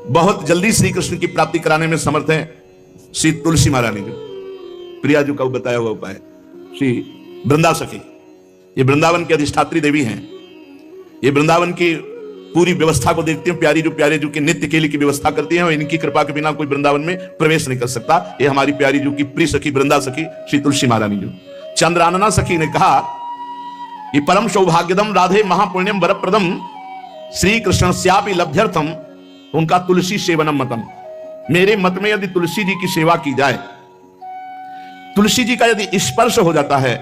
बहुत जल्दी श्री कृष्ण की प्राप्ति कराने में समर्थ है श्री तुलसी महारानी जी। प्रिया जी का बताया हुआ उपाय, श्री वृंदा सखी, ये वृंदावन की अधिष्ठात्री देवी हैं। ये वृंदावन की पूरी व्यवस्था को देखती हैं, प्यारी जो कि नित्य केली की व्यवस्था करती हैं, और इनकी कृपा के बिना कोई वृंदावन में प्रवेश नहीं कर सकता। ये हमारी प्यारी जो की प्रिय सखी वृंदा सखी श्री तुलसी महारानी जी। चंद्रानना सखी ने कहा कि परम सौभाग्यदम राधे महापुण्यम वरप्रदम श्री कृष्णस्यापि लभ्यर्थम उनका तुलसी सेवनम मतम। मेरे मत में यदि तुलसी जी की सेवा की जाए, तुलसी जी का यदि स्पर्श हो जाता है,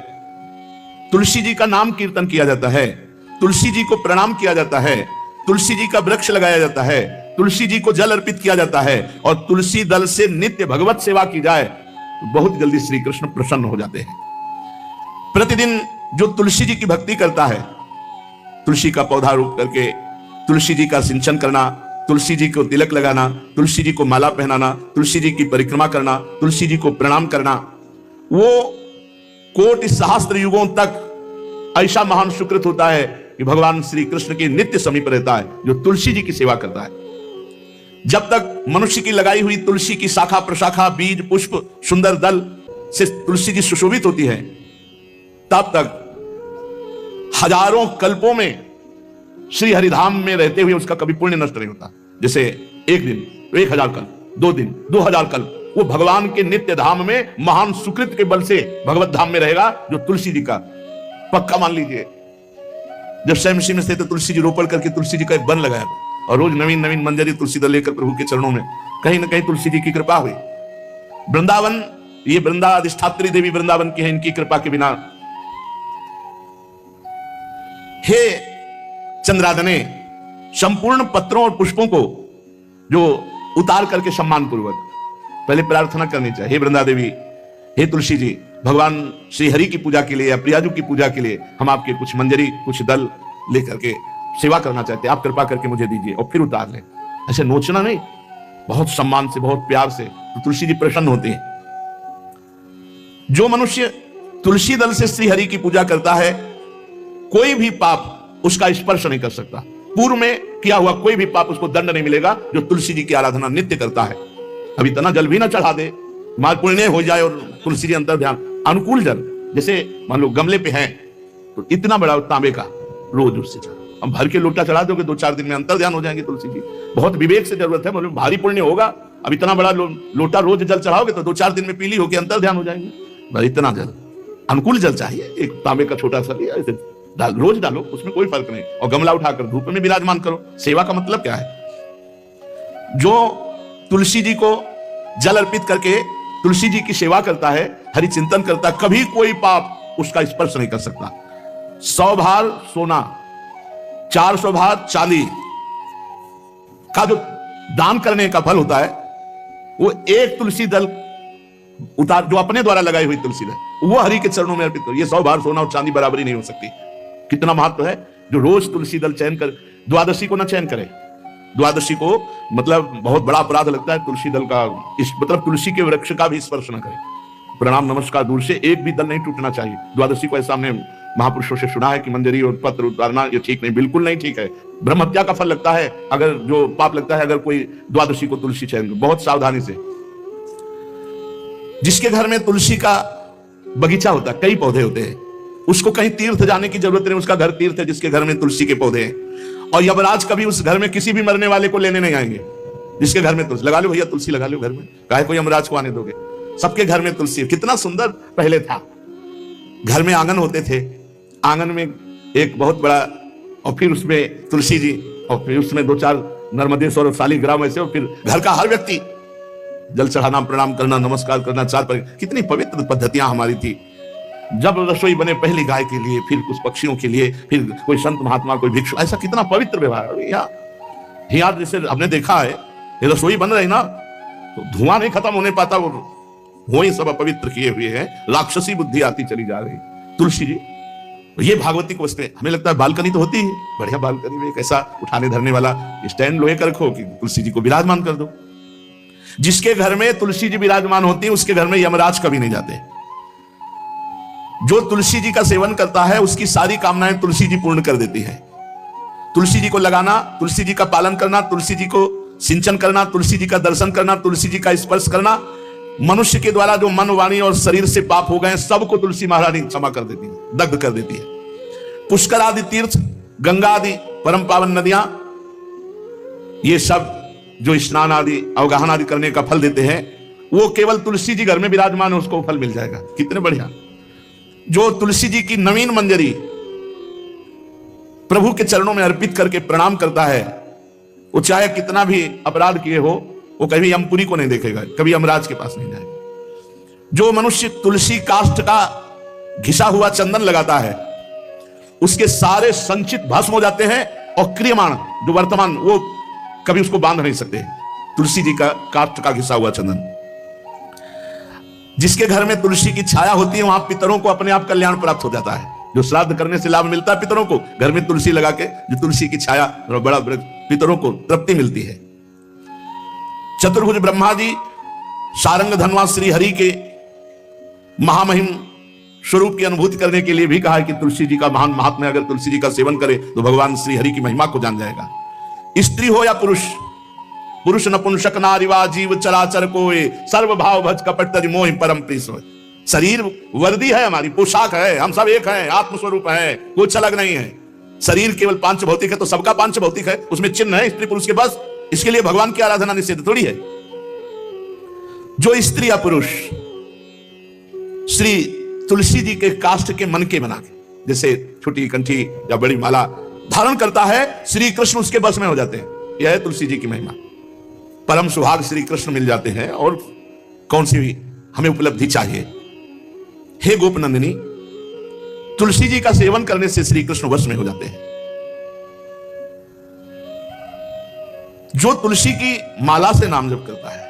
तुलसी जी का नाम कीर्तन किया जाता है, तुलसी जी को प्रणाम किया जाता है, तुलसी जी का वृक्ष लगाया जाता है, तुलसी जी को जल अर्पित किया जाता है, और तुलसी दल से नित्य भगवत सेवा की जाए, तो बहुत जल्दी श्री कृष्ण प्रसन्न हो जाते हैं। प्रतिदिन जो तुलसी जी की भक्ति करता है, तुलसी का पौधा रोप करके तुलसी जी का सिंचन करना, तुलसी जी को तिलक लगाना, तुलसी जी को माला पहनाना, तुलसी जी की परिक्रमा करना, तुलसी जी को प्रणाम करना, वो कोटि सहस्त्र युगों तक ऐसा महान सुकृत होता है कि भगवान श्री कृष्ण के नित्य समीप रहता है जो तुलसी जी की सेवा करता है। जब तक मनुष्य की लगाई हुई तुलसी की शाखा प्रशाखा बीज पुष्प सुंदर दल से तुलसी जी सुशोभित होती है, तब तक हजारों कल्पों में श्री हरिधाम में रहते हुए उसका कभी पुण्य नष्ट नहीं होता। जैसे एक दिन 1000 कल्प, 2 दिन 2000 कल्प वो भगवान के नित्य धाम में महान सुकृत के बल से भगवत धाम में रहेगा, जो तुलसी जी का पक्का मान लीजिए। जब स्वयं में थे तो तुलसी जी रोपण करके तुलसी जी का एक वन लगाया, और रोज नवीन नवीन मंजरी तुलसी दल लेकर प्रभु के चरणों में कहीं ना कहीं तुलसी जी की कृपा हुई। वृंदावन, ये वृंदा अधिष्ठात्री देवी वृंदावन की है, इनकी कृपा के बिना। हे चंद्रादने, संपूर्ण पत्रों और पुष्पों को जो उतार करके सम्मान पूर्वक पहले प्रार्थना करनी चाहिए, हे वृंदा देवी, हे तुलसी जी, भगवान श्री हरि की पूजा के लिए या प्रियाजू की पूजा के लिए हम आपके कुछ मंजरी कुछ दल लेकर के सेवा करना चाहते हैं, आप कृपा करके मुझे दीजिए, और फिर उतार लें। ऐसे नोचना नहीं, बहुत सम्मान से बहुत प्यार से, तो तुलसी जी प्रसन्न होते हैं। जो मनुष्य तुलसी दल से श्री हरि की पूजा करता है, कोई भी पाप उसका स्पर्श नहीं कर सकता। पूर्व में किया हुआ कोई भी पाप उसको दंड नहीं मिलेगा, जो तुलसी जी की आराधना नित्य करता है। अब इतना जल भी ना चढ़ा दे, माल पुण्य हो जाए और तुलसी जी अंतर ध्यान अनुकूल जल, जैसे मान लो गमले पे है तो इतना बड़ा तांबे का रोज उससे हम भर के लोटा चढ़ा दोगे, 2-4 दिन में अंतर ध्यान हो जाएंगे तुलसी जी। बहुत विवेक से जरूरत है, मतलब भारी पुण्य होगा। अब इतना बड़ा लोटा रोज जल चढ़ाओगे तो 2-4 दिन में पीली होकर अंतर ध्यान हो जाएंगे। इतना जल, अनुकूल जल चाहिए, एक तांबे का छोटा सा लिया, रोज डालो, उसमें कोई फर्क नहीं, और गमला उठाकर धूप में विराजमान करो। सेवा का मतलब क्या है? जो तुलसी जी को जल अर्पित करके तुलसी जी की सेवा करता है, हरि चिंतन करता है, कभी कोई पाप उसका स्पर्श नहीं कर सकता। 100 भार सोना, 400 भार चांदी का जो दान करने का फल होता है, वो एक तुलसी दल उतार, जो अपने द्वारा लगाई हुई तुलसी दल, वो हरि के चरणों में अर्पित करो। ये 100 भार सोना और चांदी बराबरी नहीं हो सकती। कितना महत्व है। जो रोज तुलसी दल चयन कर, द्वादशी को ना चयन करे, द्वादशी को मतलब बहुत बड़ा अपराध लगता है तुलसी दल का, इस मतलब तुलसी के वृक्ष का भी स्पर्श न करे। प्रणाम नमस्कार दूर से, एक भी दल नहीं टूटना चाहिए। द्वादशी को ऐसा हमने महापुरुषों से सुना है कि मंजरी और पत्र उतारना ये ठीक नहीं, बिल्कुल नहीं ठीक है। ब्रह्म हत्या का फल लगता है, अगर जो पाप लगता है अगर कोई द्वादशी को तुलसी चयन, बहुत सावधानी से। जिसके घर में तुलसी का बगीचा होता है, कई पौधे होते हैं, उसको कहीं तीर्थ जाने की जरूरत नहीं, उसका घर तीर्थ है जिसके घर में तुलसी के पौधे हैं। और यमराज कभी उस घर में किसी भी मरने वाले को लेने नहीं आएंगे जिसके घर में तुलसी। लगा लो भैया तुलसी लगा लो घर में, काहे को यमराज को आने दोगे? सबके घर में तुलसी। कितना सुंदर पहले था, घर में आंगन होते थे, आंगन में एक बहुत बड़ा, और फिर उसमें तुलसी जी, और फिर उसमें 2-4 नर्मदेश्वर और शालिग्राम ऐसे, और फिर घर का हर व्यक्ति जल चढ़ाना, प्रणाम करना, नमस्कार करना, 4 पर। कितनी पवित्र पद्धतियां हमारी थी। जब रसोई बने पहली गाय के लिए, फिर कुछ पक्षियों के लिए, फिर कोई संत महात्मा, कोई भिक्षु, ऐसा कितना पवित्र व्यवहार। यहाँ जैसे हमने देखा है, ये रसोई बन रही ना तो धुआं नहीं खत्म होने पाता, वो ही सब अपवित्र किए हुए हैं, राक्षसी बुद्धि आती चली जा रही। तुलसी जी ये भागवती को उसने, हमें लगता है बालकनी तो होती है, बढ़िया बालकनी में एक ऐसा उठाने धरने वाला स्टैंड लोहे का रखो कि तुलसी जी को विराजमान कर दो। जिसके घर में तुलसी जी विराजमान होती है उसके घर में यमराज कभी नहीं जाते। जो तुलसी जी का सेवन करता है उसकी सारी कामनाएं तुलसी जी पूर्ण कर देती है। तुलसी जी को लगाना, तुलसी जी का पालन करना, तुलसी जी को सिंचन करना, तुलसी जी का दर्शन करना, तुलसी जी का स्पर्श करना, मनुष्य के द्वारा जो मन, वाणी और शरीर से पाप हो गए सबको तुलसी महारानी क्षमा कर देती है, दग्ध कर देती है। पुष्कर आदि तीर्थ, गंगा आदि परम पावन नदियां, ये सब जो स्नान आदि अवगाहन आदि करने का फल देते हैं, वो केवल तुलसी जी घर में विराजमान है उसको फल मिल जाएगा। कितने बढ़िया। जो तुलसी जी की नवीन मंजरी प्रभु के चरणों में अर्पित करके प्रणाम करता है, वो चाहे कितना भी अपराध किए हो, वो कभी यमपुरी को नहीं देखेगा, कभी यमराज के पास नहीं जाएगा। जो मनुष्य तुलसी काष्ठ का घिसा हुआ चंदन लगाता है, उसके सारे संचित भस्म हो जाते हैं, और क्रियमाण जो वर्तमान, वो कभी उसको बांध नहीं सकते। तुलसी जी का काष्ठ का घिसा हुआ चंदन। जिसके घर में तुलसी की छाया होती है, वहां पितरों को अपने आप कल्याण प्राप्त हो जाता है। जो श्राद्ध करने से लाभ मिलता है पितरों को, घर में तुलसी लगा के, जो तुलसी की छाया बड़ा पितरों को तृप्ति मिलती है। चतुर्भुज ब्रह्मा जी सारंग धनवा श्री हरि के महामहिम स्वरूप की अनुभूति करने के लिए भी कहा है कि तुलसी जी का महान महात्म्य, अगर तुलसी जी का सेवन करे तो भगवान श्री हरि की महिमा को जान जाएगा। स्त्री हो या पुरुष, पुरुष नपुंसक नारीवा जीव चराचर कोय, सर्व भाव भज कपट तज मोहि परम प्रिय सोय। शरीर वर्दी है, हमारी पोशाक है, हम सब एक हैं, आत्मस्वरूप है, कुछ अलग नहीं है। शरीर केवल पांच भौतिक है तो सबका पांच भौतिक है, उसमें चिन्ह है स्त्री पुरुष के बस। इसके लिए भगवान की आराधना निषेध थोड़ी है। जो स्त्री या पुरुष श्री तुलसी जी के काष्ठ के मन के बना के, जैसे छोटी कंठी या बड़ी माला धारण करता है, श्री कृष्ण उसके बस में हो जाते हैं। यह है तुलसी जी की महिमा। परम सुहाग श्री कृष्ण मिल जाते हैं, और कौन सी भी हमें उपलब्धि चाहिए। हे गोपनंदिनी, तुलसी जी का सेवन करने से श्री कृष्ण वश में हो जाते हैं। जो तुलसी की माला से नाम जप करता है,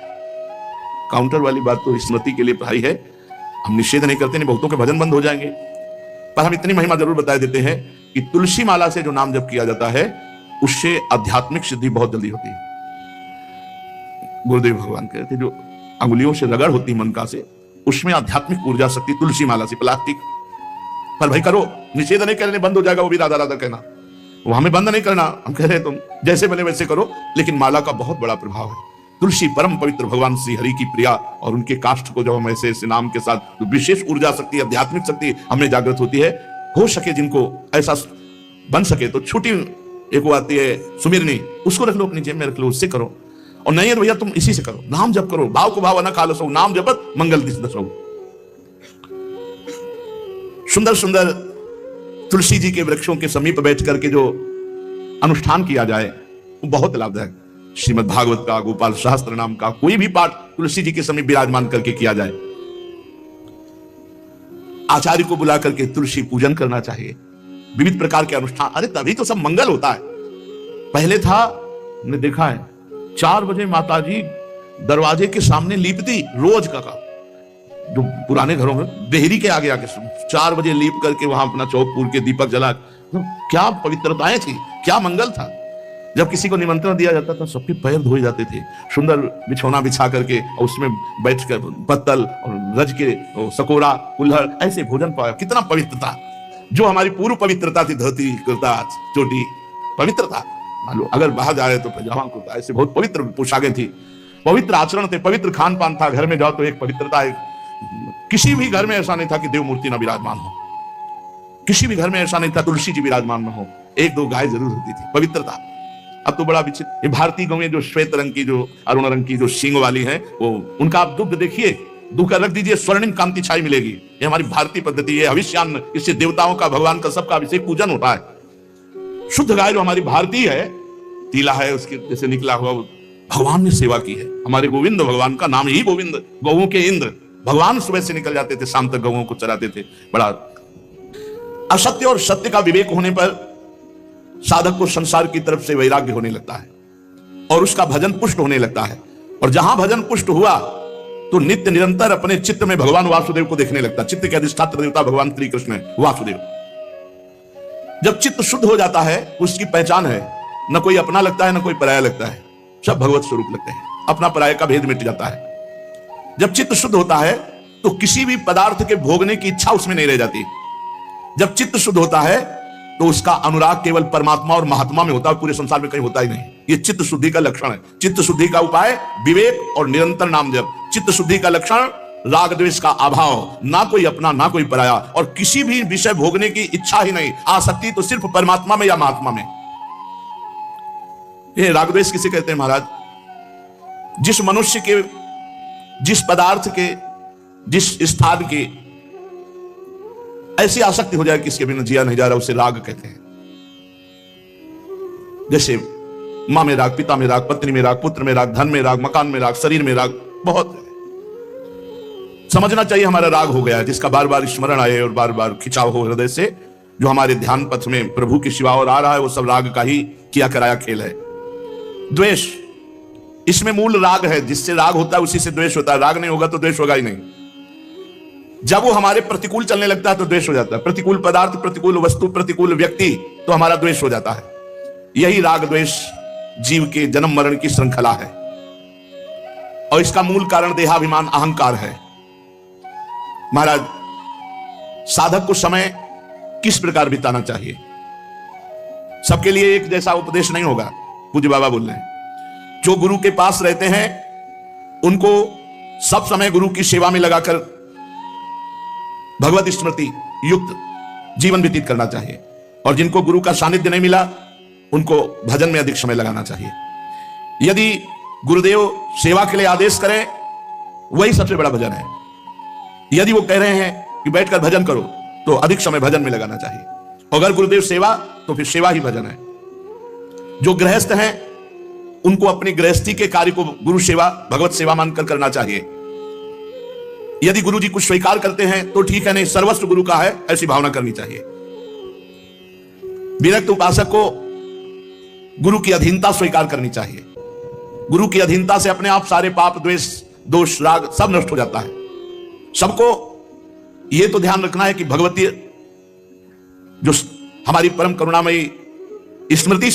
काउंटर वाली बात तो स्मृति के लिए पढ़ाई है, हम निषेध नहीं करते, नहीं बहुतों के भजन बंद हो जाएंगे, पर हम इतनी महिमा जरूर बता देते हैं कि तुलसी माला से जो नाम जप किया जाता है, उससे आध्यात्मिक सिद्धि बहुत जल्दी होती है। गुरुदेव भगवान कहते जो अंगुलियों से रगड़ होती मन का से, उसमें आध्यात्मिक ऊर्जा शक्ति तुलसी माला से। प्लास्टिक पर भाई करो, निषेध नहीं करने, बंद हो जाएगा वो भी राधा राधा कहना, वो हमें बंद नहीं करना। हम कह रहे हैं तुम जैसे बने वैसे करो, लेकिन माला का बहुत बड़ा प्रभाव है। तुलसी परम पवित्र भगवान श्री हरि की प्रिया, और उनके काष्ठ को जब हम ऐसे नाम के साथ, तो विशेष ऊर्जा शक्ति, आध्यात्मिक शक्ति हमें जागृत होती है। हो सके जिनको ऐसा बन सके तो छोटी एक वो आती है सुमिरनी, उसको रख लो अपनी जेब में, रख लो, उससे करो। और नहीं है तो भैया तुम इसी से करो, नाम जप करो, भाव को भाव न खालसो, नाम जपत मंगल दिस दसो। सुंदर सुंदर तुलसी जी के वृक्षों के समीप बैठ करके जो अनुष्ठान किया जाए वो बहुत लाभदायक। श्रीमद् भागवत का, गोपाल सहस्त्र नाम का कोई भी पाठ तुलसी जी के समीप विराजमान करके किया जाए। आचार्य को बुला करके तुलसी पूजन करना चाहिए। विविध प्रकार के अनुष्ठान, अरे तभी तो सब मंगल होता है। पहले था, हमने देखा है, 4 बजे माताजी दरवाजे के सामने लीपती, रोज का जो पुराने घरों में देहरी के आगे आके 4 बजे लीप करके वहां अपना चौक पूर के दीपक जला, तो क्या पवित्रताएं थी, क्या मंगल था। जब किसी को निमंत्रण दिया जाता था, सबके पैर धोए जाते थे, सुंदर बिछौना बिछा करके, और उसमें बैठकर पत्तल और रज के सकोरा कुल्हड़ ऐसे भोजन पाया। कितना पवित्रता, जो हमारी पूर्व पवित्रता थी, धोती कुर्ता चोटी पवित्रता। मान लो अगर बाहर जा रहे तो पैजामा कुर्ता, ऐसे बहुत पवित्र पोशाकें थी, पवित्र आचरण थे, पवित्र खान पान था। घर में जाओ तो एक पवित्रता, एक किसी भी घर में ऐसा नहीं था कि देव मूर्ति ना विराजमान हो, किसी भी घर में ऐसा नहीं था तुलसी जी विराजमान न हो, 1-2 गाय जरूर होती थी, पवित्रता। अब तो बड़ा विचित्र, ये भारतीय गौएं जो श्वेत रंग की, जो अरुण रंग की, जो सींग वाली हैं, वो उनका आप दुग्ध देखिए, दूध रख दीजिए, स्वर्णिम कांति छाई मिलेगी। ये हमारी भारतीय पद्धति है, हविष्यान्न, इससे देवताओं का, भगवान का, सबका अभिषेक पूजन होता है। शुद्ध गाय जो हमारी भारतीय है, तीला है उसके जैसे निकला हुआ, भगवान ने सेवा की है। हमारे गोविंद भगवान का नाम ही गोविंद, गौओं के इंद्र। भगवान सुबह से निकल जाते थे, शाम तक गौओं को चराते थे। बड़ा असत्य और सत्य का विवेक होने पर साधक को संसार की तरफ से वैराग्य होने लगता है, और उसका भजन पुष्ट होने लगता है। और जहां भजन पुष्ट हुआ तो नित्य निरंतर अपने चित्त में भगवान वासुदेव को देखने लगता। चित्त के अधिष्ठात्र देवता भगवान श्री कृष्ण है, वासुदेव। जब चित्त शुद्ध हो जाता है, उसकी पहचान है, न कोई अपना लगता है, न कोई पराया लगता है, सब भगवत स्वरूप लगते हैं। अपना पराया का भेद मिट जाता है। जब चित्त शुद्ध होता है तो किसी भी पदार्थ के भोगने की इच्छा उसमें नहीं रह जाती। जब चित्त शुद्ध होता है तो उसका अनुराग केवल परमात्मा और महात्मा में होता है, पूरे संसार में कहीं होता ही नहीं। ये चित्त शुद्धि का लक्षण है। चित्त शुद्धि का उपाय विवेक और निरंतर नाम जप। चित्त शुद्धि का लक्षण राग द्वेष का अभाव, ना कोई अपना ना कोई पराया, और किसी भी विषय भोगने की इच्छा ही नहीं। आसक्ति तो सिर्फ परमात्मा में या महात्मा में। ये राग द्वेष किसे कहते हैं महाराज? जिस मनुष्य के, जिस पदार्थ के, जिस स्थान की ऐसी आसक्ति हो जाए कि इसके बिना जिया नहीं जा रहा, उसे राग कहते हैं। जैसे मां में राग, पिता में राग, पत्नी में राग, पुत्र में राग, धन में राग, मकान में राग, शरीर में राग, बहुत है। समझना चाहिए हमारा राग हो गया, जिसका बार बार स्मरण आए और बार बार खिंचाव हो हृदय से, जो हमारे ध्यान पथ में प्रभु के सिवा और आ रहा है, वो सब राग का ही किया कराया खेल है। द्वेष, इसमें मूल राग है। जिससे राग होता है उसी से द्वेष होता है। राग नहीं होगा तो द्वेष होगा ही नहीं। जब वो हमारे प्रतिकूल चलने लगता है तो द्वेष हो जाता है। प्रतिकूल पदार्थ, प्रतिकूल वस्तु, प्रतिकूल व्यक्ति, तो हमारा द्वेष हो जाता है। यही राग द्वेष जीव के जन्म मरण की श्रृंखला है, और इसका मूल कारण देहाभिमान, अहंकार है। महाराज, साधक को समय किस प्रकार बिताना चाहिए? सबके लिए एक जैसा उपदेश नहीं होगा। पूज्य बाबा बोल रहे हैं, जो गुरु के पास रहते हैं उनको सब समय गुरु की सेवा में लगाकर भगवत स्मृति युक्त जीवन व्यतीत करना चाहिए, और जिनको गुरु का सानिध्य नहीं मिला उनको भजन में अधिक समय लगाना चाहिए। यदि गुरुदेव सेवा के लिए आदेश करें, वही सबसे बड़ा भजन है। यदि वो कह रहे हैं कि बैठकर भजन करो, तो अधिक समय भजन में लगाना चाहिए। अगर गुरुदेव सेवा, तो फिर सेवा ही भजन है। जो गृहस्थ हैं उनको अपनी गृहस्थी के कार्य को गुरु सेवा, भगवत सेवा मानकर करना चाहिए। यदि गुरु जी कुछ स्वीकार करते हैं तो ठीक है, नहीं सर्वस्व गुरु का है, ऐसी भावना करनी चाहिए। विरक्त उपासक को गुरु की अधीनता स्वीकार करनी चाहिए। गुरु की अधीनता से अपने आप सारे पाप, द्वेष, दोष, राग सब नष्ट हो जाता है। सबको यह तो ध्यान रखना है कि भगवती जो हमारी परम करुणामयी स्मृति